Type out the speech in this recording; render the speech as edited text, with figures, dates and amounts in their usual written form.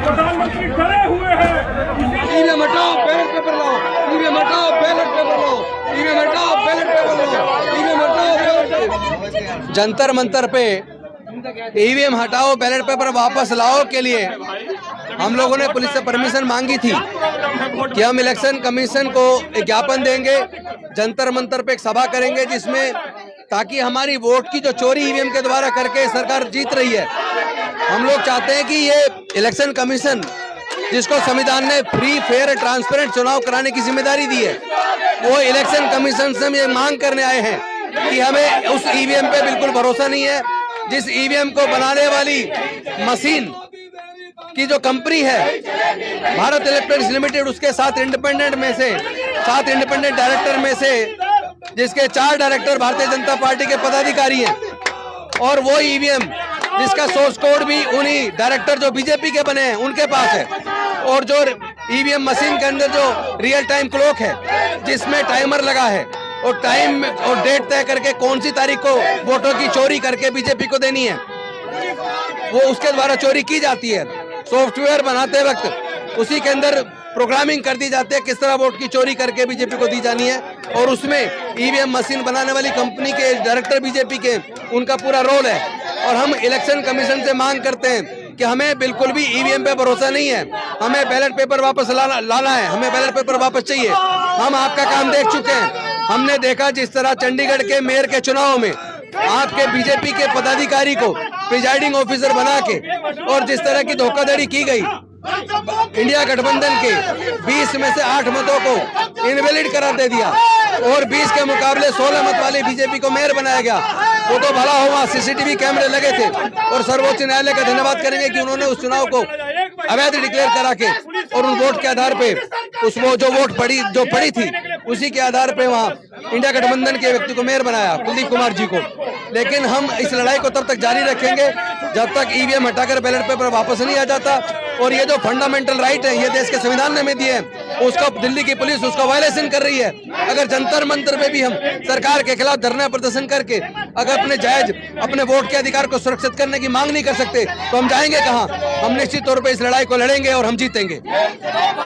प्रधानमंत्री डरे हुए हैं। ईवीएम हटाओ, बैलेट पेपर लाओ। ईवीएम हटाओ, बैलेट पेपर लाओ। ईवीएम हटाओ, बैलेट पेपर लाओ। ईवीएम हटाओ, बैलेट पेपर। जंतर मंतर पे ईवीएम हटाओ, बैलेट पेपर वापस लाओ के लिए हम लोगों ने पुलिस से परमिशन मांगी थी कि हम इलेक्शन कमीशन को एक ज्ञापन देंगे, जंतर मंतर पे एक सभा करेंगे जिसमें ताकि हमारी वोट की जो चोरी ईवीएम के द्वारा करके सरकार जीत रही है, हम लोग चाहते हैं कि ये इलेक्शन कमीशन जिसको संविधान ने फ्री फेयर ट्रांसपेरेंट चुनाव कराने की जिम्मेदारी दी है, वो इलेक्शन कमीशन से हम ये मांग करने आए हैं कि हमें उस ईवीएम पे बिल्कुल भरोसा नहीं है जिस ईवीएम को बनाने वाली मशीन की जो कंपनी है भारत इलेक्ट्रॉनिक्स लिमिटेड, उसके 7 इंडिपेंडेंट डायरेक्टर में से जिसके 4 डायरेक्टर भारतीय जनता पार्टी के पदाधिकारी हैं, और वो ईवीएम जिसका सोर्स कोड भी उन्हीं डायरेक्टर जो बीजेपी के बने हैं उनके पास है, और जो ईवीएम मशीन के अंदर जो रियल टाइम क्लॉक है जिसमें टाइमर लगा है और टाइम और डेट तय करके कौन सी तारीख को वोटों की चोरी करके बीजेपी को देनी है, वो उसके द्वारा चोरी की जाती है। सॉफ्टवेयर बनाते वक्त उसी के अंदर प्रोग्रामिंग कर दी जाती है किस तरह वोट की चोरी करके बीजेपी को दी जानी है, और उसमें ईवीएम मशीन बनाने वाली कंपनी के डायरेक्टर बीजेपी के उनका पूरा रोल है। और हम इलेक्शन कमीशन से मांग करते हैं कि हमें बिल्कुल भी ईवीएम पे भरोसा नहीं है, हमें बैलेट पेपर वापस लाना है, हमें बैलेट पेपर वापस चाहिए। हम आपका काम देख चुके हैं, हमने देखा जिस तरह चंडीगढ़ के मेयर के चुनाव में आपके बीजेपी के पदाधिकारी को प्रिजाइडिंग ऑफिसर बना के और जिस तरह की धोखाधड़ी की गई, इंडिया गठबंधन के 20 में से 8 मतों को इनवैलिड करार दे दिया और 20 के मुकाबले 16 मत वाली बीजेपी को मेयर बनाया गया। वो तो भला हो, वहाँ सीसीटीवी कैमरे लगे थे, और सर्वोच्च न्यायालय का धन्यवाद करेंगे कि उन्होंने उस चुनाव को अवैध डिक्लेयर करा के और उन वोट के आधार पे उस वो जो वोट पड़ी थी उसी के आधार पे वहाँ इंडिया गठबंधन के व्यक्ति को मेयर बनाया, कुलदीप कुमार जी को। लेकिन हम इस लड़ाई को तब तक जारी रखेंगे जब तक ईवीएम हटाकर बैलेट पेपर वापस नहीं आ जाता। और ये जो फंडामेंटल राइट है ये देश के संविधान ने हमें दिए हैं, उसका दिल्ली की पुलिस उसका वायलेशन कर रही है। अगर जंतर मंतर पे भी हम सरकार के खिलाफ धरना प्रदर्शन करके अगर अपने वोट के अधिकार को सुरक्षित करने की मांग नहीं कर सकते तो हम जाएंगे कहाँ? हम निश्चित तौर पर इस लड़ाई को लड़ेंगे और हम जीतेंगे।